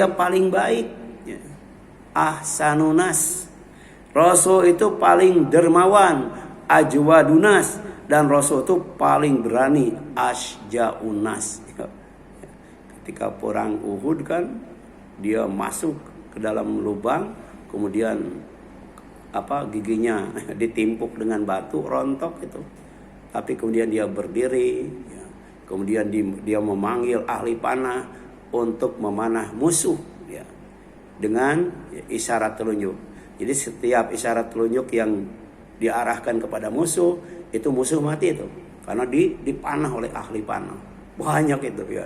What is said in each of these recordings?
yang paling baik. Ahsanunas, Rasul itu paling dermawan. Ajwadunas, dan Rasul itu paling berani. Asjaunas, ketika perang Uhud kan, dia masuk ke dalam lubang, kemudian giginya ditimpuk dengan batu, rontok itu. Tapi kemudian dia berdiri, kemudian dia memanggil ahli panah untuk memanah musuh, dengan isyarat telunjuk. Jadi setiap isyarat telunjuk yang diarahkan kepada musuh, itu musuh mati itu, karena dipanah oleh ahli panah. Banyak itu ya.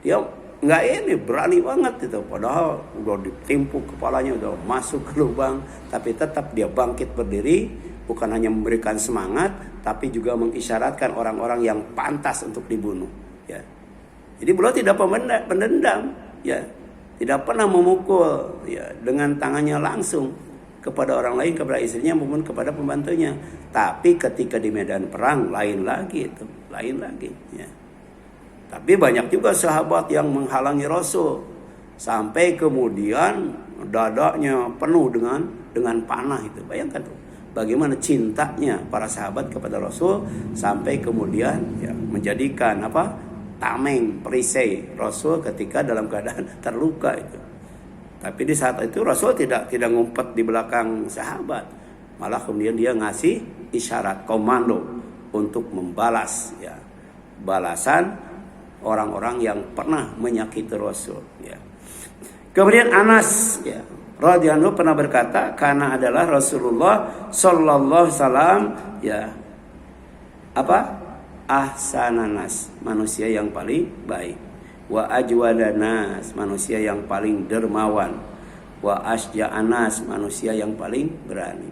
Dia nggak berani banget itu, padahal udah ditimpuk kepalanya, udah masuk ke lubang, tapi tetap dia bangkit berdiri, bukan hanya memberikan semangat, tapi juga mengisyaratkan orang-orang yang pantas untuk dibunuh. Ya. Jadi beliau tidak pendendam, ya, tidak pernah memukul, ya, dengan tangannya langsung kepada orang lain, kepada istrinya maupun kepada pembantunya. Tapi ketika di medan perang lain lagi itu, lain lagi. Ya. Tapi banyak juga sahabat yang menghalangi Rasul, sampai kemudian dadanya penuh dengan panah itu. Bayangkan tuh, bagaimana cintanya para sahabat kepada Rasul, sampai kemudian ya menjadikan tameng, perisai Rasul ketika dalam keadaan terluka itu. Tapi di saat itu Rasul tidak ngumpet di belakang sahabat, malah kemudian dia ngasih isyarat komando untuk membalas, ya, balasan orang-orang yang pernah menyakiti Rasul, ya. Kemudian Anas, ya, radhiyallahu pernah berkata, karena adalah Rasulullah sallallahu alaihi wasallam, ya, ahsananas, manusia yang paling baik. Wa ajwadanas, manusia yang paling dermawan. Wa asja'anas, manusia yang paling berani.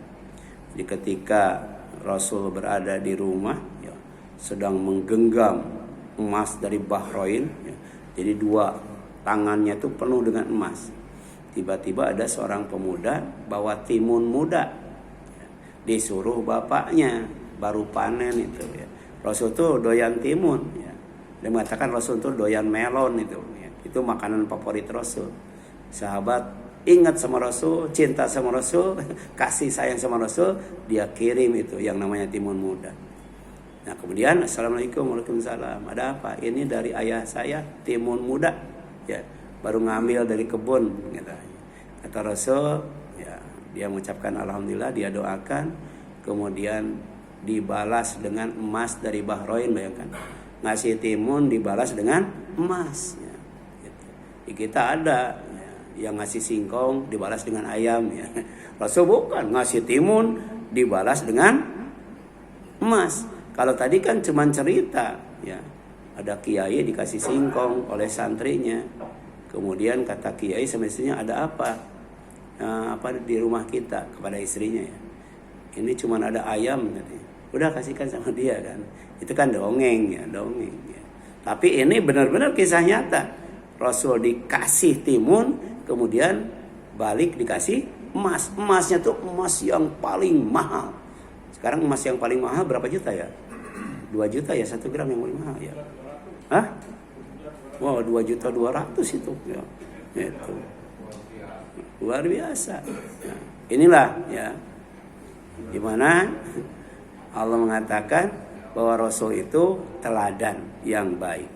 Jadi ketika Rasul berada di rumah, ya, sedang menggenggam emas dari Bahrain, ya, jadi dua tangannya itu penuh dengan emas. Tiba-tiba ada seorang pemuda bawa timun muda, ya, disuruh bapaknya, baru panen itu, ya. Rasul tuh doyan timun, ya. Dia mengatakan Rasul tuh doyan melon itu, ya. Itu makanan favorit Rasul. Sahabat ingat sama Rasul, cinta sama Rasul, kasih sayang sama Rasul, dia kirim itu yang namanya timun muda. Nah kemudian assalamualaikum, waalaikumsalam, ada apa? Ini dari ayah saya, timun muda, ya, baru ngambil dari kebun, gitu. Kata Rasul, ya, dia mengucapkan alhamdulillah, dia doakan, kemudian dibalas dengan emas dari Bahrain. Bayangkan, ngasih timun dibalas dengan emas, ya, gitu. Di kita ada, ya, yang ngasih singkong dibalas dengan ayam, ya. Rasul bukan, ngasih timun dibalas dengan emas. Kalau tadi kan cuma cerita, ya, ada kiai dikasih singkong oleh santrinya, kemudian kata kiai sama istrinya, ada apa di rumah kita, kepada istrinya, ya, ini cuma ada ayam, katanya. Udah kasihkan sama dia kan. Itu kan dongeng, ya, dongeng, ya. Tapi ini benar-benar kisah nyata. Rasul dikasih timun, kemudian balik dikasih emas. Emasnya tuh emas yang paling mahal. Sekarang emas yang paling mahal berapa juta ya? 2 juta ya 1 gram yang paling mahal, ya. Hah? Wow, 2.200.000 itu, ya. Itu luar biasa. Ya. Inilah, ya, dimana Allah mengatakan bahwa Rasul itu teladan yang baik.